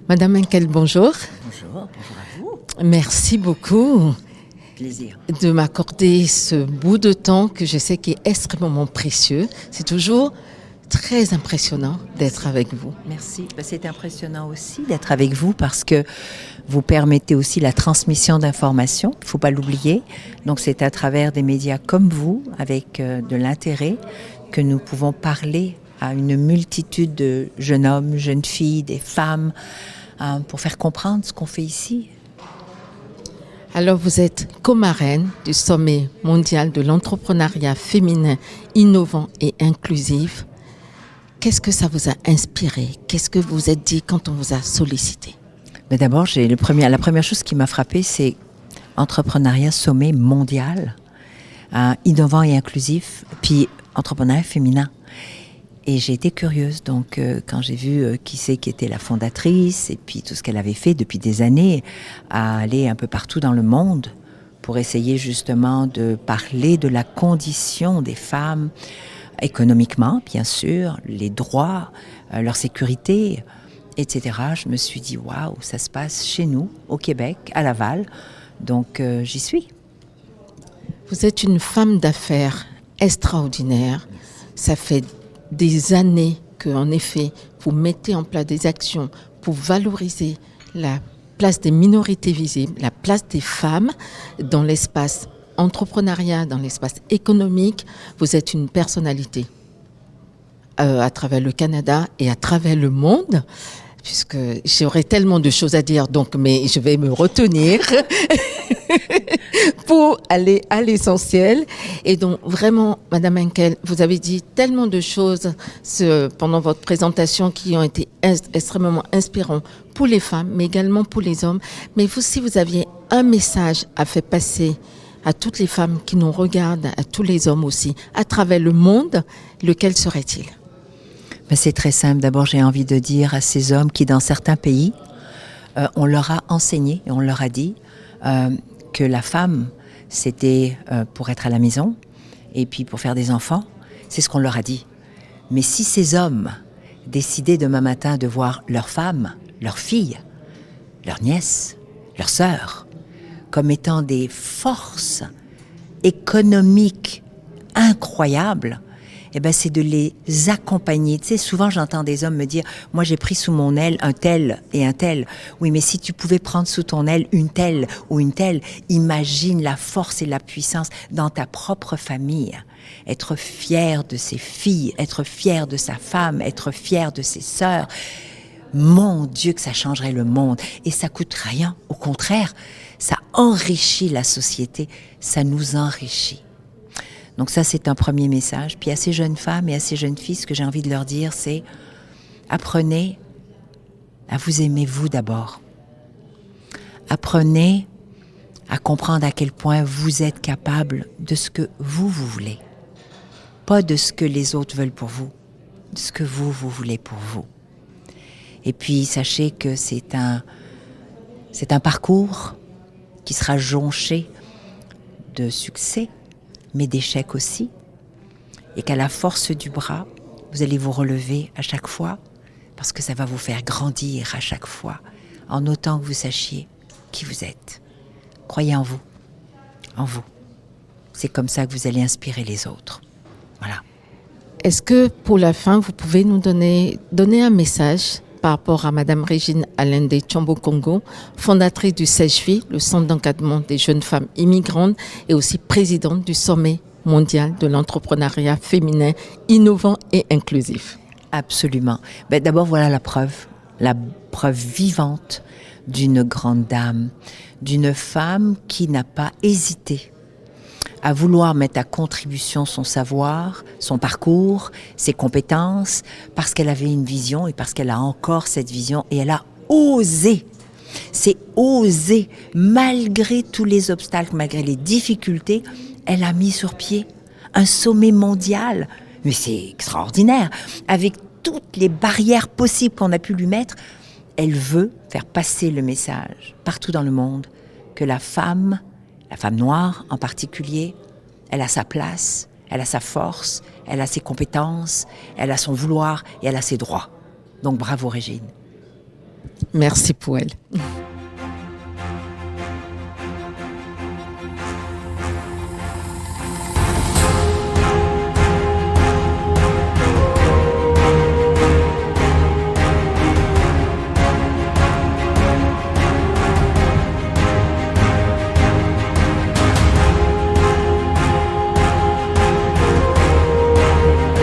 Madame Henkel, bonjour. Bonjour, bonjour à vous. Merci beaucoup Plaisir. de m'accorder ce bout de temps que je sais qui est extrêmement précieux. C'est toujours très impressionnant d'être avec vous. Merci. C'est impressionnant aussi d'être avec vous parce que vous permettez aussi la transmission d'informations, il ne faut pas l'oublier. Donc c'est à travers des médias comme vous, avec de l'intérêt, que nous pouvons parler à une multitude de jeunes hommes, jeunes filles, des femmes, pour faire comprendre ce qu'on fait ici. Alors vous êtes co-marraine du sommet mondial de l'entrepreneuriat féminin innovant et inclusif. Qu'est-ce que ça vous a inspiré? Qu'est-ce que vous vous êtes dit quand on vous a sollicité? Mais d'abord, la première chose qui m'a frappée, c'est entrepreneuriat sommet mondial, innovant et inclusif, puis entrepreneuriat féminin. Et j'ai été curieuse, donc quand j'ai vu qui était la fondatrice et puis tout ce qu'elle avait fait depuis des années, à aller un peu partout dans le monde pour essayer justement de parler de la condition des femmes, économiquement bien sûr, les droits, leur sécurité, etc. Je me suis dit waouh, ça se passe chez nous, au Québec, à Laval, donc j'y suis. Vous êtes une femme d'affaires extraordinaire. Ça fait des années qu'en effet, vous mettez en place des actions pour valoriser la place des minorités visibles, la place des femmes dans l'espace entrepreneuriat, dans l'espace économique. Vous êtes une personnalité à travers le Canada et à travers le monde, puisque j'aurais tellement de choses à dire, donc, mais je vais me retenir pour aller à l'essentiel. Et donc, vraiment, Madame Henkel, vous avez dit tellement de choses pendant votre présentation qui ont été extrêmement inspirantes pour les femmes, mais également pour les hommes. Mais vous, si vous aviez un message à faire passer à toutes les femmes qui nous regardent, à tous les hommes aussi, à travers le monde, lequel serait-il? C'est très simple. D'abord, j'ai envie de dire à ces hommes qui, dans certains pays, on leur a enseigné et on leur a dit que la femme, c'était pour être à la maison et puis pour faire des enfants. C'est ce qu'on leur a dit. Mais si ces hommes décidaient demain matin de voir leur femme, leur fille, leur nièce, leur sœur, comme étant des forces économiques incroyables, eh ben c'est de les accompagner. Tu sais, souvent j'entends des hommes me dire « Moi j'ai pris sous mon aile un tel et un tel. » Oui, mais si tu pouvais prendre sous ton aile une telle ou une telle, imagine la force et la puissance dans ta propre famille. Être fier de ses filles, être fier de sa femme, être fier de ses sœurs. Mon Dieu que ça changerait le monde. Et ça coûte rien. Au contraire, ça enrichit la société. Ça nous enrichit. Donc ça, c'est un premier message. Puis à ces jeunes femmes et à ces jeunes filles, ce que j'ai envie de leur dire, c'est apprenez à vous aimer vous d'abord. Apprenez à comprendre à quel point vous êtes capable de ce que vous voulez. Pas de ce que les autres veulent pour vous, de ce que vous voulez pour vous. Et puis sachez que c'est un parcours qui sera jonché de succès, mais d'échecs aussi, et qu'à la force du bras, vous allez vous relever à chaque fois, parce que ça va vous faire grandir à chaque fois, en autant que vous sachiez qui vous êtes. Croyez en vous, en vous. C'est comme ça que vous allez inspirer les autres. Voilà. Est-ce que pour la fin, vous pouvez nous donner un message par rapport à Madame Régine Allende Tshombo-Kongo, fondatrice du CEJFI, le Centre d'encadrement des jeunes femmes immigrantes, et aussi présidente du sommet mondial de l'entrepreneuriat féminin innovant et inclusif? Absolument. D'abord, voilà la preuve vivante d'une grande dame, d'une femme qui n'a pas hésité à vouloir mettre à contribution son savoir, son parcours, ses compétences, parce qu'elle avait une vision et parce qu'elle a encore cette vision et elle a osé. C'est osé, malgré tous les obstacles, malgré les difficultés, elle a mis sur pied un sommet mondial. Mais c'est extraordinaire. Avec toutes les barrières possibles qu'on a pu lui mettre, elle veut faire passer le message partout dans le monde que la femme noire en particulier, elle a sa place, elle a sa force, elle a ses compétences, elle a son vouloir et elle a ses droits. Donc bravo Régine. Merci pour elle.